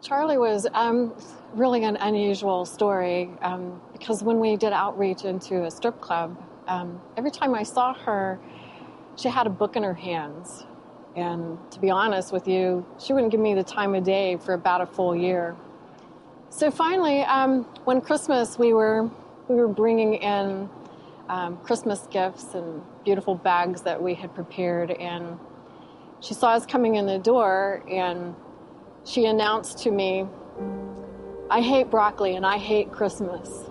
Charlie was really an unusual story because when we did outreach into a strip club, every time I saw her, she had a book in her hands. And to be honest with you, she wouldn't give me the time of day for about a full year. So finally, one Christmas, we were bringing in Christmas gifts and beautiful bags that we had prepared, and she saw us coming in the door, and she announced to me, "I hate broccoli and I hate Christmas."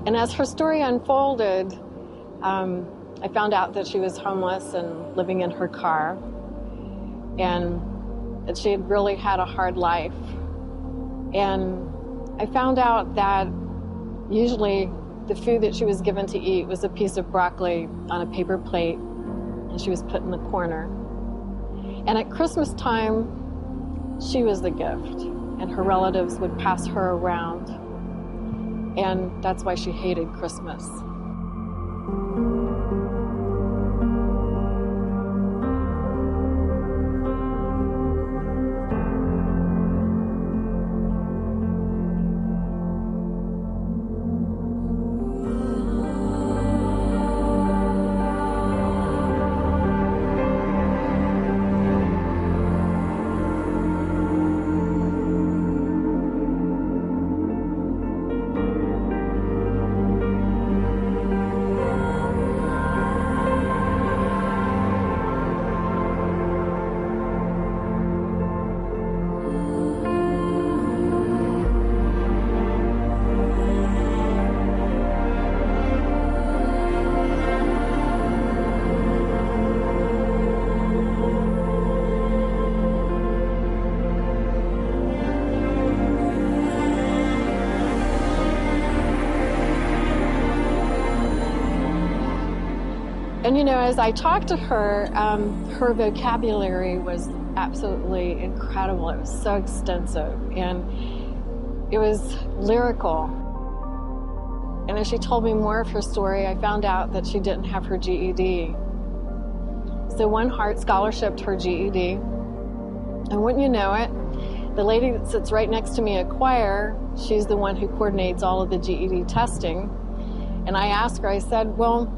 And as her story unfolded, I found out that she was homeless and living in her car, and that she had really had a hard life. And I found out that usually the food that she was given to eat was a piece of broccoli on a paper plate, and she was put in the corner. And at Christmas time, she was the gift, and her relatives would pass her around. And that's why she hated Christmas. And you know, as I talked to her, her vocabulary was absolutely incredible. It was so extensive, and it was lyrical. And as she told me more of her story, I found out that she didn't have her GED. So One Heart scholarshiped her GED. And wouldn't you know it, the lady that sits right next to me at choir, she's the one who coordinates all of the GED testing. And I asked her, I said, well,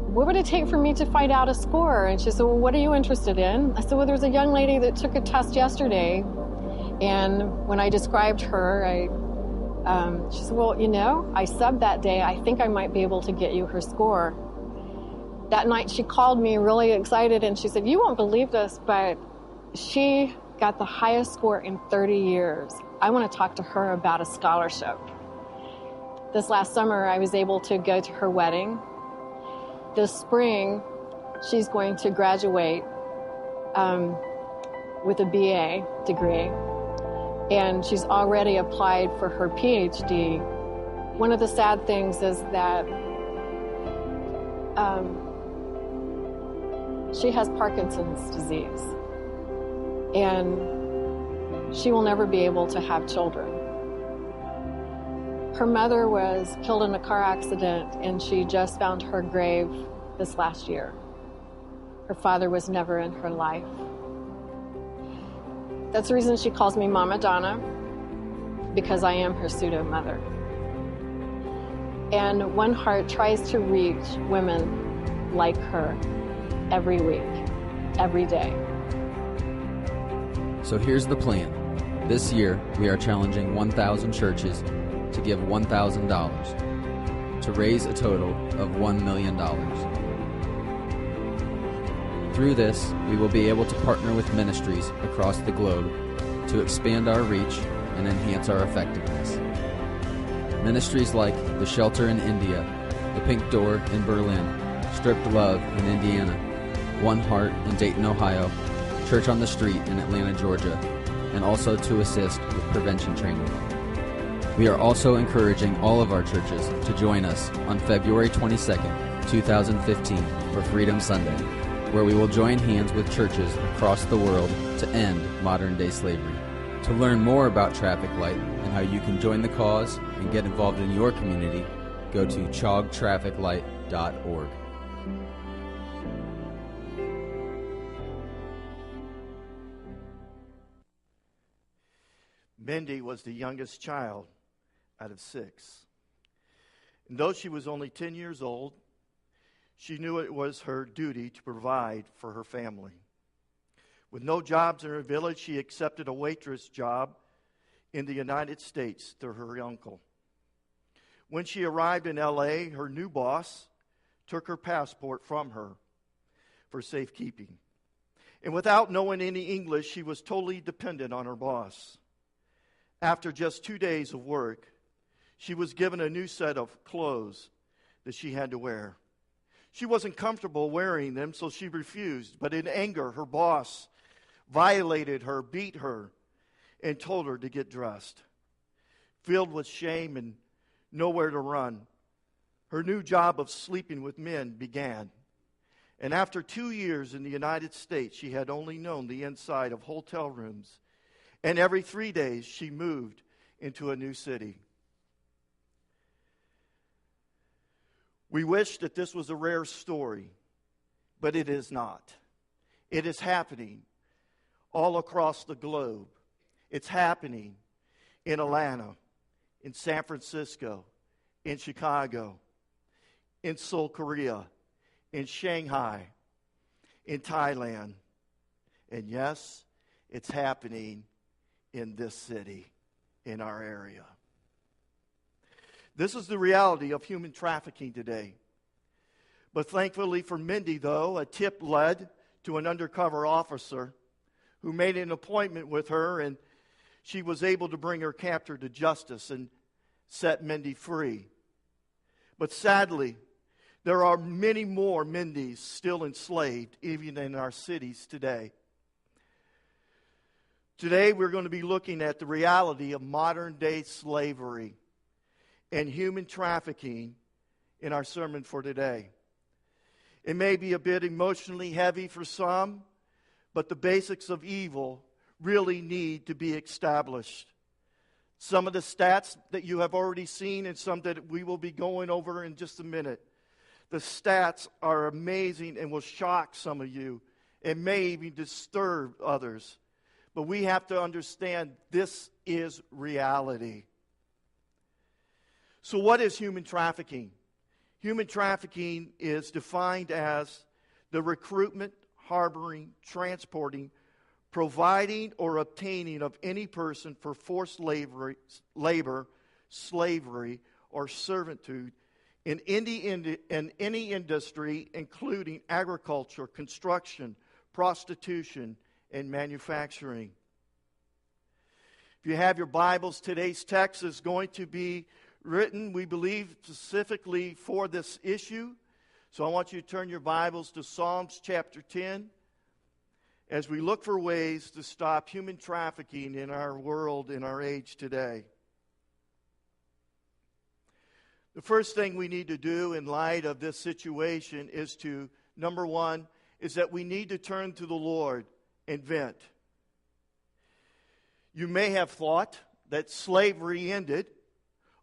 what would it take for me to find out a score? And she said, well, what are you interested in? I said, well, there's a young lady that took a test yesterday. And when I described her, she said, well, you know, I subbed that day. I think I might be able to get you her score. That night she called me really excited, and she said, you won't believe this, but she got the highest score in 30 years. I want to talk to her about a scholarship. This last summer, I was able to go to her wedding. This spring, she's going to graduate with a BA degree, and she's already applied for her PhD. One of the sad things is that she has Parkinson's disease, and she will never be able to have children. Her mother was killed in a car accident, and she just found her grave this last year. Her father was never in her life. That's the reason she calls me Mama Donna, because I am her pseudo-mother. And One Heart tries to reach women like her every week, every day. So here's the plan. This year, we are challenging 1,000 churches to give $1,000 to raise a total of $1 million. Through this, we will be able to partner with ministries across the globe to expand our reach and enhance our effectiveness. Ministries like The Shelter in India, The Pink Door in Berlin, Stripped Love in Indiana, One Heart in Dayton, Ohio, Church on the Street in Atlanta, Georgia, and also to assist with prevention training. We are also encouraging all of our churches to join us on February 22nd, 2015 for Freedom Sunday, where we will join hands with churches across the world to end modern-day slavery. To learn more about Traffic Light and how you can join the cause and get involved in your community, go to chogtrafficlight.org. Mindy was the youngest child out of 6. And though she was only 10 years old, she knew it was her duty to provide for her family. With no jobs in her village, she accepted a waitress job in the United States through her uncle. When she arrived in L.A., her new boss took her passport from her for safekeeping. And without knowing any English, she was totally dependent on her boss. After just 2 days of work, she was given a new set of clothes that she had to wear. She wasn't comfortable wearing them, so she refused. But in anger, her boss violated her, beat her, and told her to get dressed. Filled with shame and nowhere to run, her new job of sleeping with men began. And after 2 years in the United States, she had only known the inside of hotel rooms. And every 3 days, she moved into a new city. We wish that this was a rare story, but it is not. It is happening all across the globe. It's happening in Atlanta, in San Francisco, in Chicago, in Seoul, Korea, in Shanghai, in Thailand. And yes, it's happening in this city, in our area. This is the reality of human trafficking today. But thankfully for Mindy, though, a tip led to an undercover officer who made an appointment with her, and she was able to bring her captor to justice and set Mindy free. But sadly, there are many more Mindys still enslaved, even in our cities today. Today, we're going to be looking at the reality of modern-day slavery and human trafficking in our sermon for today. It may be a bit emotionally heavy for some, but the basics of evil really need to be established. Some of the stats that you have already seen and some that we will be going over in just a minute. The stats are amazing and will shock some of you and may even disturb others. But we have to understand this is reality. So what is human trafficking? Human trafficking is defined as the recruitment, harboring, transporting, providing, or obtaining of any person for forced labor, slavery, or servitude in any industry, including agriculture, construction, prostitution, and manufacturing. If you have your Bibles, today's text is going to be written, we believe, specifically for this issue. So I want you to turn your Bibles to Psalms chapter 10 as we look for ways to stop human trafficking in our world, in our age today. The first thing we need to do in light of this situation is to, number one, is that we need to turn to the Lord and vent. You may have thought that slavery ended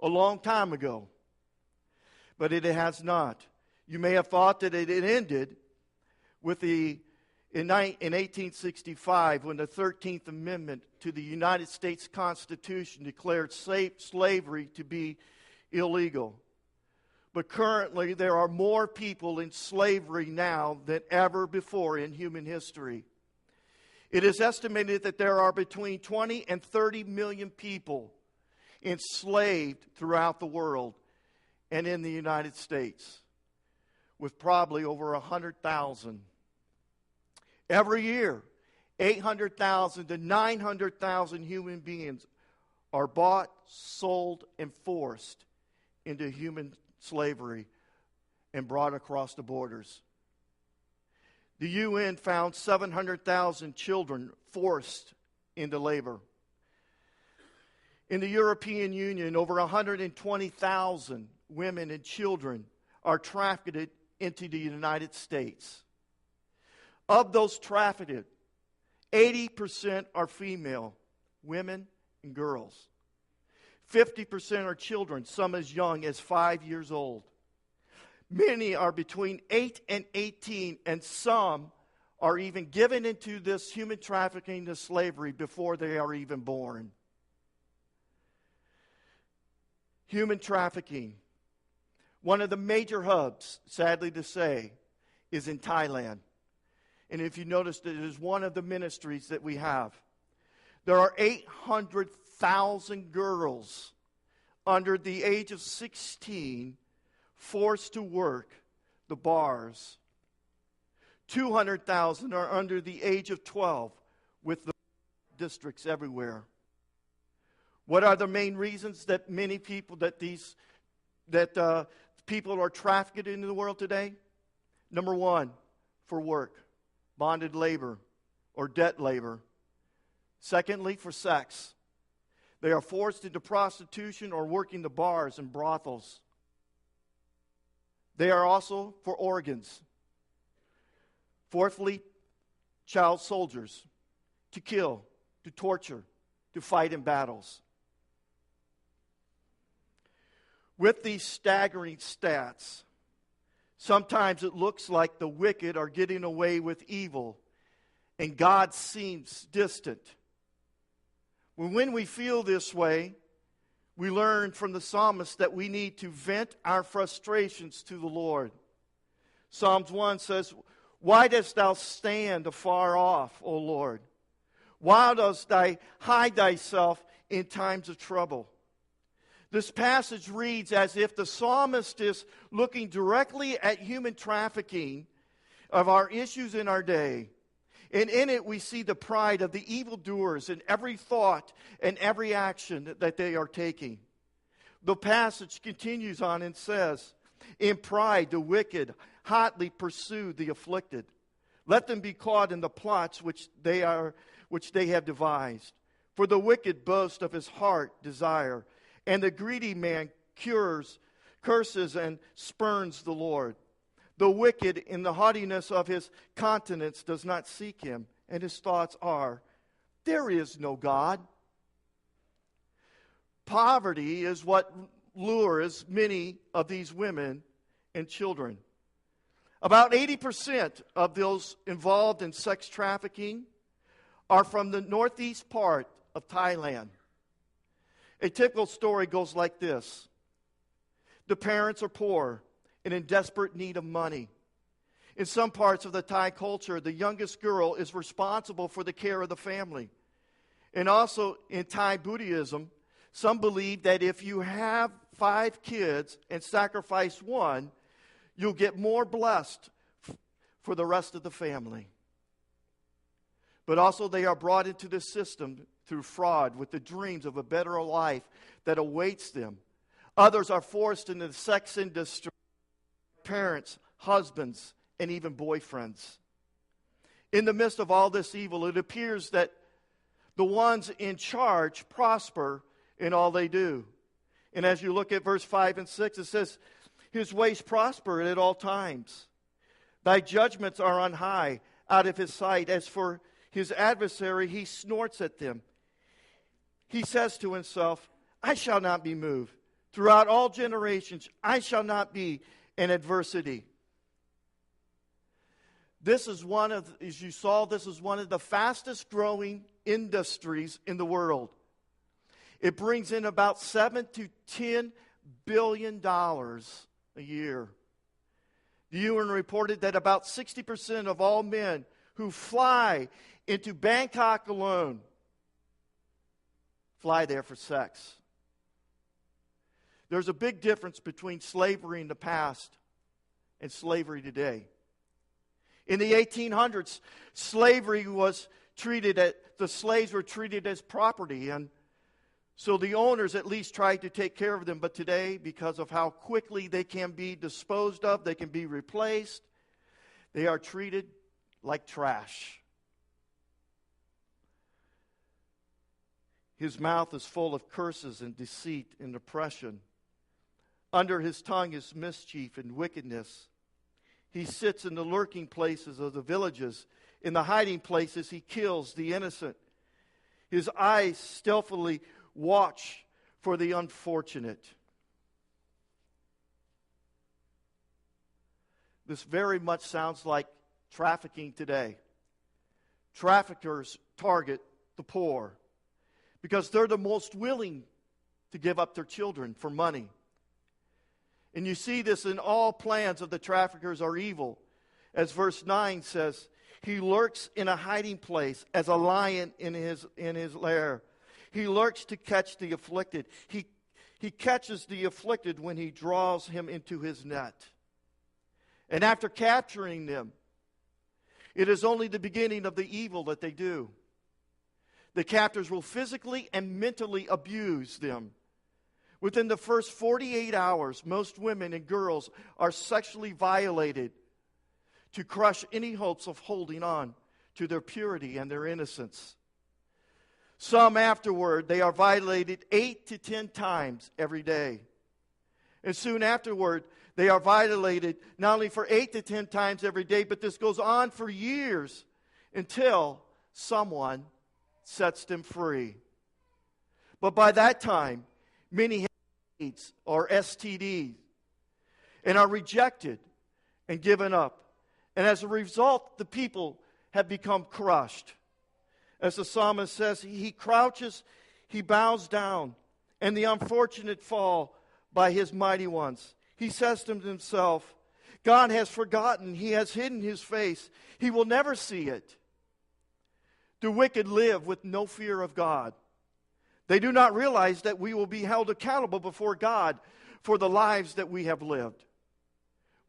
a long time ago, but it has not. You may have thought that it had ended with in 1865 when the 13th Amendment to the United States Constitution declared slavery to be illegal. But currently there are more people in slavery now than ever before in human history. It is estimated that there are between 20 and 30 million people enslaved throughout the world and in the United States, with probably over 100,000. Every year, 800,000 to 900,000 human beings are bought, sold, and forced into human slavery and brought across the borders. The UN found 700,000 children forced into labor. In the European Union, over 120,000 women and children are trafficked into the United States. Of those trafficked, 80% are female, women and girls. 50% are children, some as young as 5 years old. Many are between 8 and 18, and some are even given into this human trafficking, to slavery, before they are even born. Human trafficking. One of the major hubs, sadly to say, is in Thailand. And if you notice, it is one of the ministries that we have. There are 800,000 girls under the age of 16 forced to work the bars. 200,000 are under the age of 12 with the districts everywhere. What are the main reasons that many people, people are trafficked into the world today? Number one, for work, bonded labor or debt labor. Secondly, for sex. They are forced into prostitution or working the bars and brothels. They are also for organs. Fourthly, child soldiers, to kill, to torture, to fight in battles. With these staggering stats, sometimes it looks like the wicked are getting away with evil and God seems distant. When we feel this way, we learn from the psalmist that we need to vent our frustrations to the Lord. Psalms 1 says, "Why dost thou stand afar off, O Lord? Why dost thou hide thyself in times of trouble?" This passage reads as if the psalmist is looking directly at human trafficking of our issues in our day. And in it we see the pride of the evildoers in every thought and every action that they are taking. The passage continues on and says, "In pride the wicked hotly pursue the afflicted. Let them be caught in the plots which they have devised. For the wicked boast of his heart desire, and the greedy man curses and spurns the Lord. The wicked in the haughtiness of his countenance does not seek him, and his thoughts are, there is no God." Poverty is what lures many of these women and children. About 80% of those involved in sex trafficking are from the northeast part of Thailand. A typical story goes like this. The parents are poor and in desperate need of money. In some parts of the Thai culture, the youngest girl is responsible for the care of the family. And also in Thai Buddhism, some believe that if you have 5 kids and sacrifice one, you'll get more blessed for the rest of the family. But also they are brought into the system through fraud with the dreams of a better life that awaits them. Others are forced into the sex industry, parents, husbands, and even boyfriends. In the midst of all this evil, it appears that the ones in charge prosper in all they do. And as you look at verse 5 and 6, it says, "His ways prosper at all times. Thy judgments are on high, out of his sight. As for his adversary, he snorts at them. He says to himself, I shall not be moved. Throughout all generations, I shall not be in adversity." This is as you saw, this is one of the fastest growing industries in the world. It brings in about $7 to $10 billion a year. The UN reported that about 60% of all men who fly into Bangkok alone fly there for sex. There's a big difference between slavery in the past and slavery today. In the 1800s, the slaves were treated as property, and so the owners at least tried to take care of them. But today, because of how quickly they can be disposed of, they can be replaced, they are treated like trash. His mouth is full of curses and deceit and oppression. Under his tongue is mischief and wickedness. he sits in the lurking places of the villages. In the hiding places, he kills the innocent. His eyes stealthily watch for the unfortunate. This very much sounds like trafficking today. Traffickers target the poor because they're the most willing to give up their children for money. And you see this in all plans of the traffickers are evil. As verse 9 says, he lurks in a hiding place as a lion in his lair. He lurks to catch the afflicted. He catches the afflicted when he draws him into his net. And after capturing them, it is only the beginning of the evil that they do. The captors will physically and mentally abuse them. Within the first 48 hours, most women and girls are sexually violated to crush any hopes of holding on to their purity and their innocence. Some afterward, they are violated 8 to 10 times every day. And soon afterward, they are violated not only for 8 to 10 times every day, but this goes on for years until someone sets them free. But by that time, many have AIDS or STDs and are rejected and given up. And as a result, the people have become crushed. As the psalmist says, he crouches, he bows down, and the unfortunate fall by his mighty ones. He says to himself, God has forgotten, he has hidden his face, he will never see it. The wicked live with no fear of God. They do not realize that we will be held accountable before God for the lives that we have lived.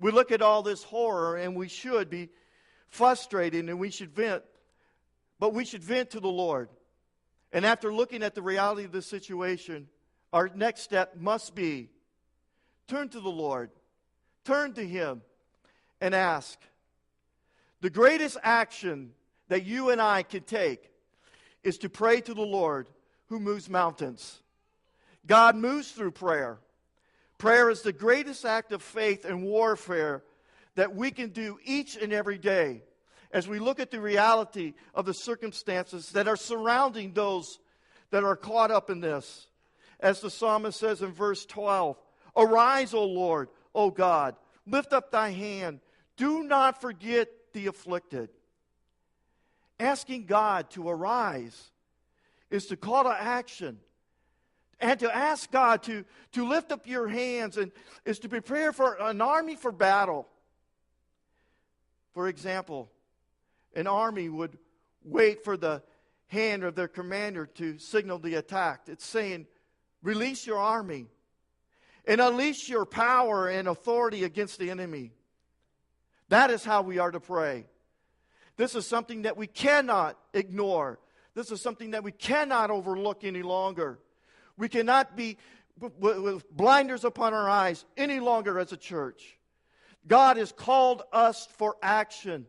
We look at all this horror and we should be frustrated and we should vent. But we should vent to the Lord. And after looking at the reality of the situation, our next step must be turn to the Lord. Turn to Him and ask. The greatest action that you and I can take is to pray to the Lord who moves mountains. God moves through prayer. Prayer is the greatest act of faith and warfare that we can do each and every day as we look at the reality of the circumstances that are surrounding those that are caught up in this. As the psalmist says in verse 12, arise, O Lord, O God, lift up thy hand. Do not forget the afflicted. Asking God to arise is to call to action. And to ask God to lift up your hands and is to prepare for an army for battle. For example, an army would wait for the hand of their commander to signal the attack. It's saying, release your army and unleash your power and authority against the enemy. That is how we are to pray. This is something that we cannot ignore. This is something that we cannot overlook any longer. We cannot be with blinders upon our eyes any longer as a church. God has called us for action.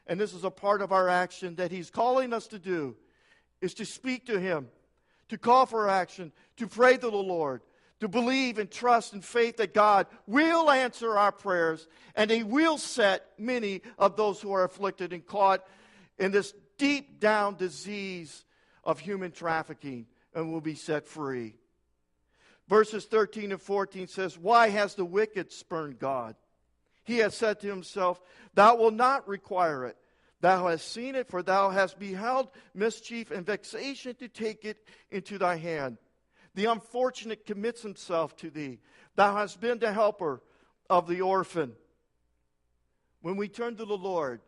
And this is a part of our action that He's calling us to do, is to speak to Him, to call for action, to pray to the Lord, to believe and trust and faith that God will answer our prayers and He will set many of those who are afflicted and caught in this deep down disease of human trafficking and will be set free. Verses 13 and 14 says, why has the wicked spurned God? He has said to himself, thou wilt not require it. Thou hast seen it, for thou hast beheld mischief and vexation to take it into thy hand. The unfortunate commits himself to thee. Thou hast been the helper of the orphan. When we turn to the Lord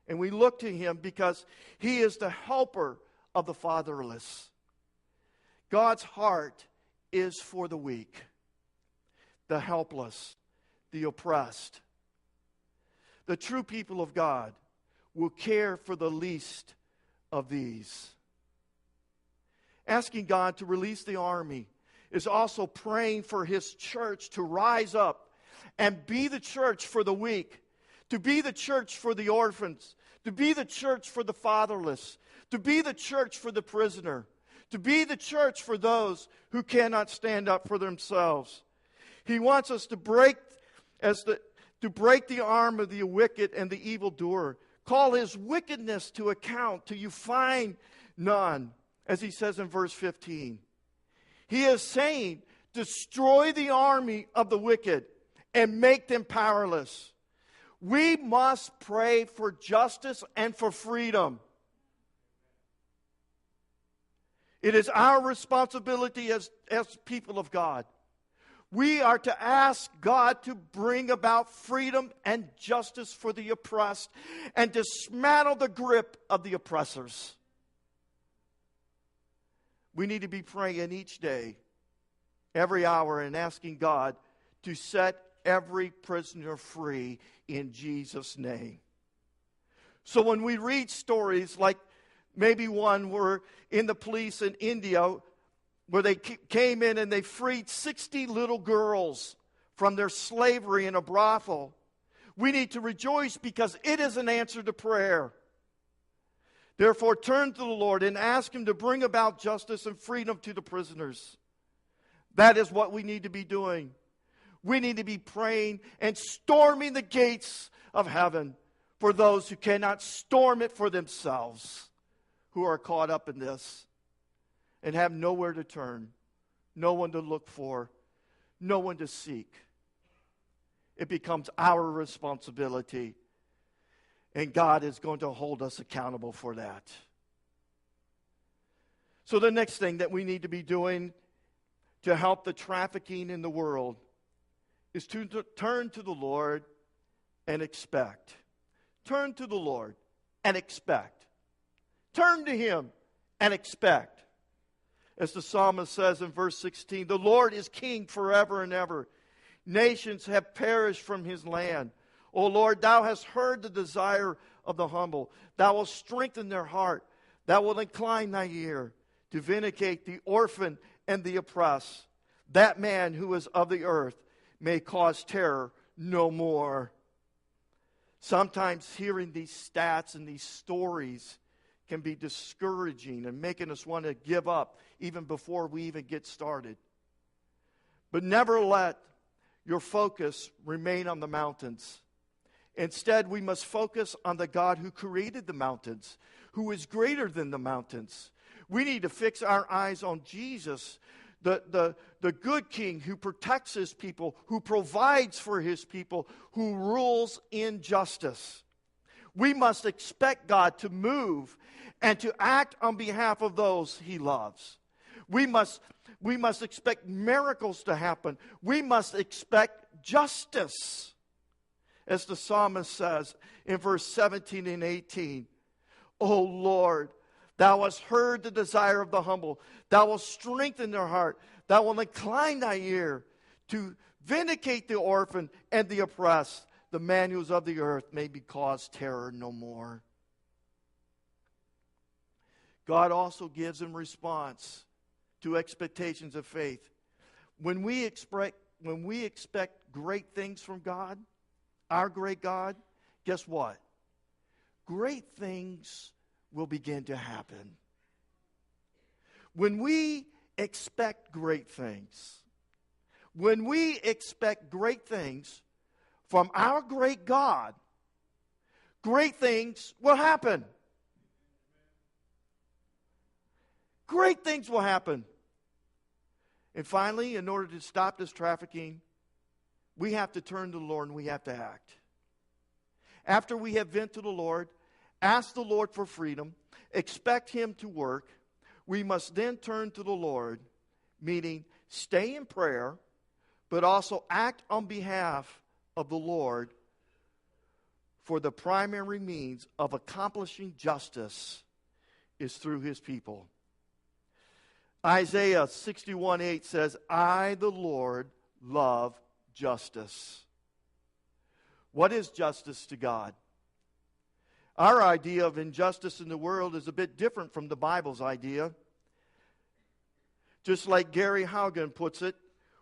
and we look to Him because He is the helper of the fatherless, God's heart is for the weak, the helpless, the oppressed. The true people of God will care for the least of these. Asking God to release the army is also praying for His church to rise up and be the church for the weak, to be the church for the orphans, to be the church for the fatherless, to be the church for the prisoner, to be the church for those who cannot stand up for themselves. He wants us to break to break the arm of the wicked and the evildoer. Call his wickedness to account till you find none, as he says in verse 15. He is saying, destroy the army of the wicked and make them powerless. We must pray for justice and for freedom. It is our responsibility as people of God. We are to ask God to bring about freedom and justice for the oppressed and dismantle the grip of the oppressors. We need to be praying each day, every hour, and asking God to set every prisoner free in Jesus' name. So when we read stories like maybe one where in the police in India, where they came in and they freed 60 little girls from their slavery in a brothel, we need to rejoice because it is an answer to prayer. Therefore, turn to the Lord and ask Him to bring about justice and freedom to the prisoners. That is what we need to be doing. We need to be praying and storming the gates of heaven for those who cannot storm it for themselves, who are caught up in this and have nowhere to turn, no one to look for, no one to seek. It becomes our responsibility, and God is going to hold us accountable for that. So the next thing that we need to be doing to help the trafficking in the world is to turn to the Lord and expect. Turn to the Lord and expect. Turn to Him and expect. As the psalmist says in verse 16, the Lord is king forever and ever. Nations have perished from His land. O Lord, Thou hast heard the desire of the humble. Thou wilt strengthen their heart. Thou wilt incline Thy ear to vindicate the orphan and the oppressed. That man who is of the earth may cause terror no more. Sometimes hearing these stats and these stories can be discouraging and making us want to give up even before we even get started. But never let your focus remain on the mountains. Instead, we must focus on the God who created the mountains, who is greater than the mountains. We need to fix our eyes on Jesus, the good king who protects His people, who provides for His people, who rules in justice. We must expect God to move and to act on behalf of those He loves. We must expect miracles to happen. We must expect justice. As the psalmist says in verse 17 and 18, O Lord, Thou hast heard the desire of the humble. Thou wilt strengthen their heart. Thou wilt incline Thy ear to vindicate the orphan and the oppressed. The man who is of the earth may be caused terror no more. God also gives in response to expectations of faith. When we expect great things from God, our great God, guess what? Great things will begin to happen. When we expect great things, when we expect great things from our great God, great things will happen. Great things will happen. And finally, in order to stop this trafficking, we have to turn to the Lord and we have to act. After we have vented to the Lord, ask the Lord for freedom, expect Him to work, we must then turn to the Lord, meaning stay in prayer, but also act on behalf of the Lord for the primary means of accomplishing justice is through His people. Isaiah 61:8 says, I, the Lord, love justice. What is justice to God? Our idea of injustice in the world is a bit different from the Bible's idea. Just like Gary Haugen puts it,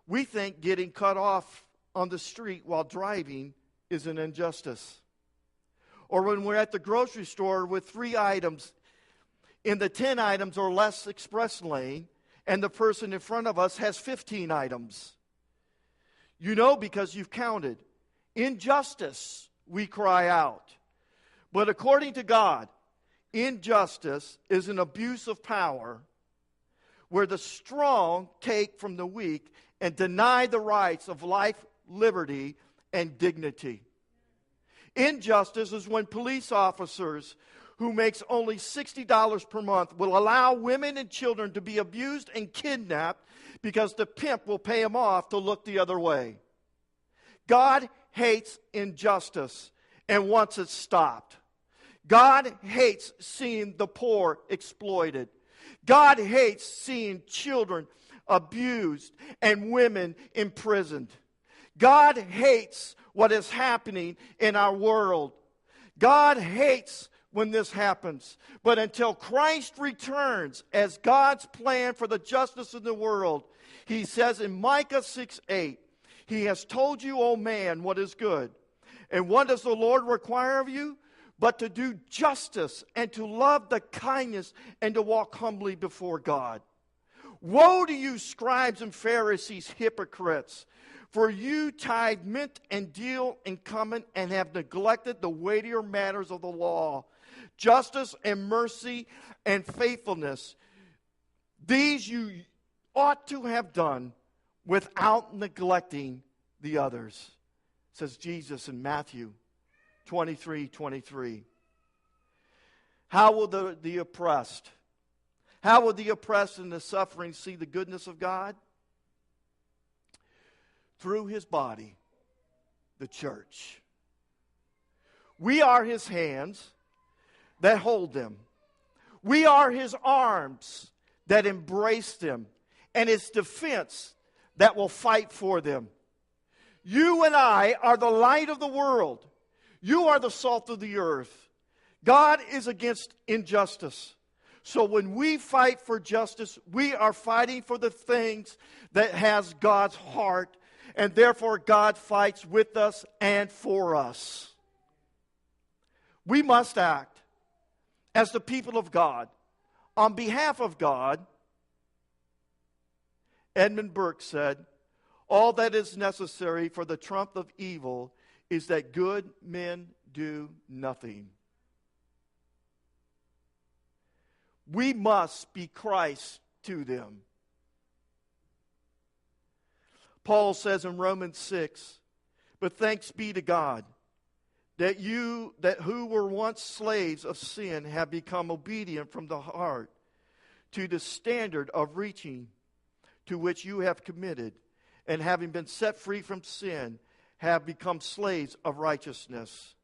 we think getting cut off on the street while driving is an injustice. Or when we're at the grocery store with 3 items in the 10 items or less express lane, and the person in front of us has 15 items. You know because you've counted. Injustice, we cry out. But according to God, injustice is an abuse of power where the strong take from the weak and deny the rights of life, liberty, and dignity. Injustice is when police officers who makes only $60 per month will allow women and children to be abused and kidnapped because the pimp will pay them off to look the other way. God hates injustice and wants it stopped. God hates seeing the poor exploited. God hates seeing children abused and women imprisoned. God hates what is happening in our world. God hates when this happens. But until Christ returns as God's plan for the justice of the world, he says in Micah 6:8, he has told you, O man, what is good. And what does the Lord require of you? But to do justice and to love the kindness and to walk humbly before God. Woe to you, scribes and Pharisees, hypocrites! For you tithe mint and deal in cumin and have neglected the weightier matters of the law, justice and mercy and faithfulness. These you ought to have done without neglecting the others, says Jesus in Matthew 23:23. How will the oppressed, how will the oppressed and the suffering see the goodness of God? Through his body, the church. We are his hands that hold them. We are his arms that embrace them, and his defense that will fight for them. You and I are the light of the world. You are the salt of the earth. God is against injustice. So when we fight for justice, we are fighting for the things that has God's heart, and therefore God fights with us and for us. We must act as the people of God on behalf of God. Edmund Burke said, all that is necessary for the trump of evil is that good men do nothing. We must be Christ to them. Paul says in Romans 6, but thanks be to God that who were once slaves of sin have become obedient from the heart to the standard of reaching to which you have committed, and having been set free from sin, have become slaves of righteousness.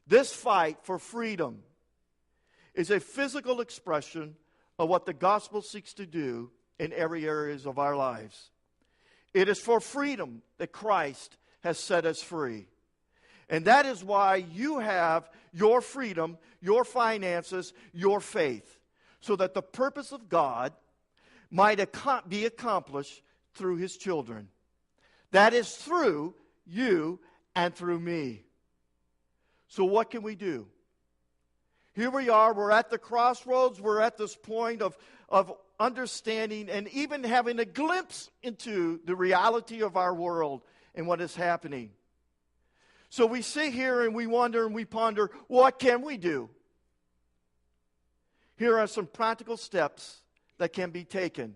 This fight for freedom is a physical expression of what the gospel seeks to do in every area of our lives. It is for freedom that Christ has set us free. And that is why you have your freedom, your finances, your faith, so that the purpose of God might be accomplished through his children. That is through you and through me. So what can we do? Here we are, we're at the crossroads, we're at this point of understanding and even having a glimpse into the reality of our world and what is happening. So we sit here and we wonder and we ponder, what can we do? Here are some practical steps that can be taken.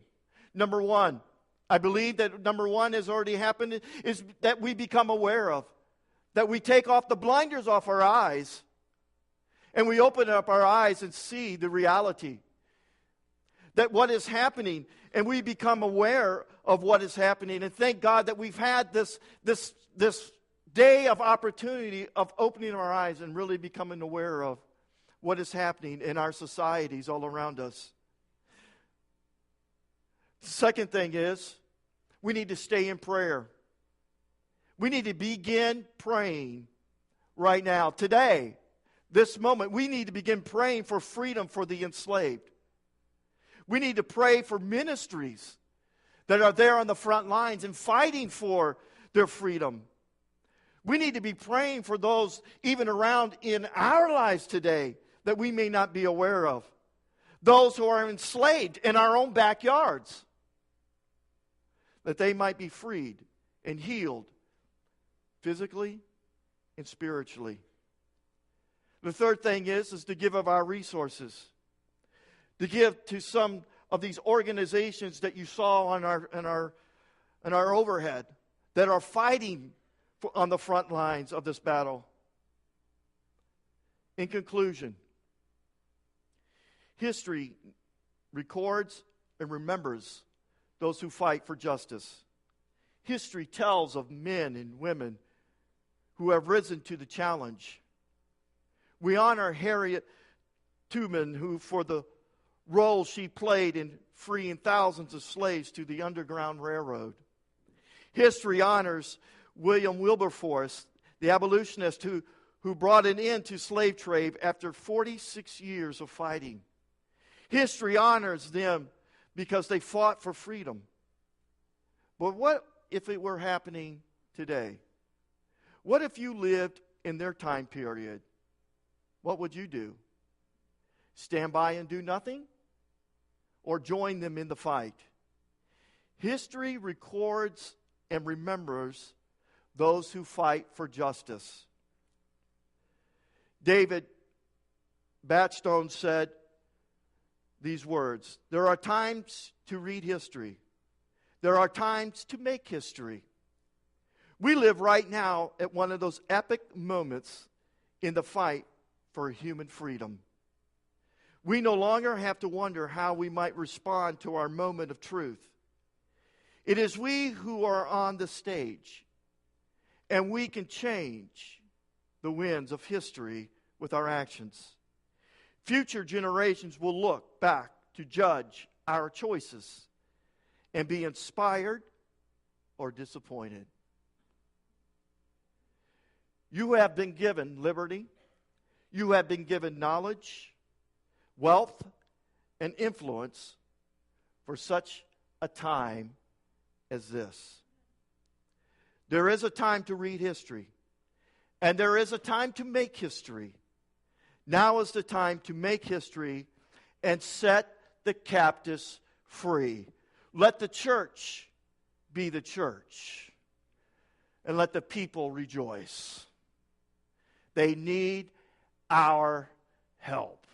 Number one, I believe that number one has already happened, is that we become aware of, that we take off the blinders off our eyes, and we open up our eyes and see the reality. That what is happening, and we become aware of what is happening. And thank God that we've had this day of opportunity of opening our eyes and really becoming aware of what is happening in our societies all around us. The second thing is, we need to stay in prayer. We need to begin praying right now, today, this moment. We need to begin praying for freedom for the enslaved. We need to pray for ministries that are there on the front lines and fighting for their freedom. We need to be praying for those even around in our lives today that we may not be aware of. Those who are enslaved in our own backyards, that they might be freed and healed physically and spiritually. The third thing is to give of our resources, to give to some of these organizations that you saw on our overhead that are fighting on the front lines of this battle. In conclusion, history records and remembers those who fight for justice. History tells of men and women who have risen to the challenge. We honor Harriet Tubman, who, for the role she played in freeing thousands of slaves to the Underground Railroad. History honors William Wilberforce, the abolitionist who brought an end to slave trade after 46 years of fighting. History honors them because they fought for freedom. But what if it were happening today? What if you lived in their time period? What would you do? Stand by and do nothing? Or join them in the fight? History records and remembers those who fight for justice. David Batstone said these words: "There are times to read history. There are times to make history." We live right now at one of those epic moments in the fight for human freedom. We no longer have to wonder how we might respond to our moment of truth. It is we who are on the stage, and we can change the winds of history with our actions. Future generations will look back to judge our choices and be inspired or disappointed. You have been given liberty. You have been given knowledge, wealth, and influence for such a time as this. There is a time to read history, and there is a time to make history. Now is the time to make history and set the captives free. Let the church be the church, and let the people rejoice. They need our help.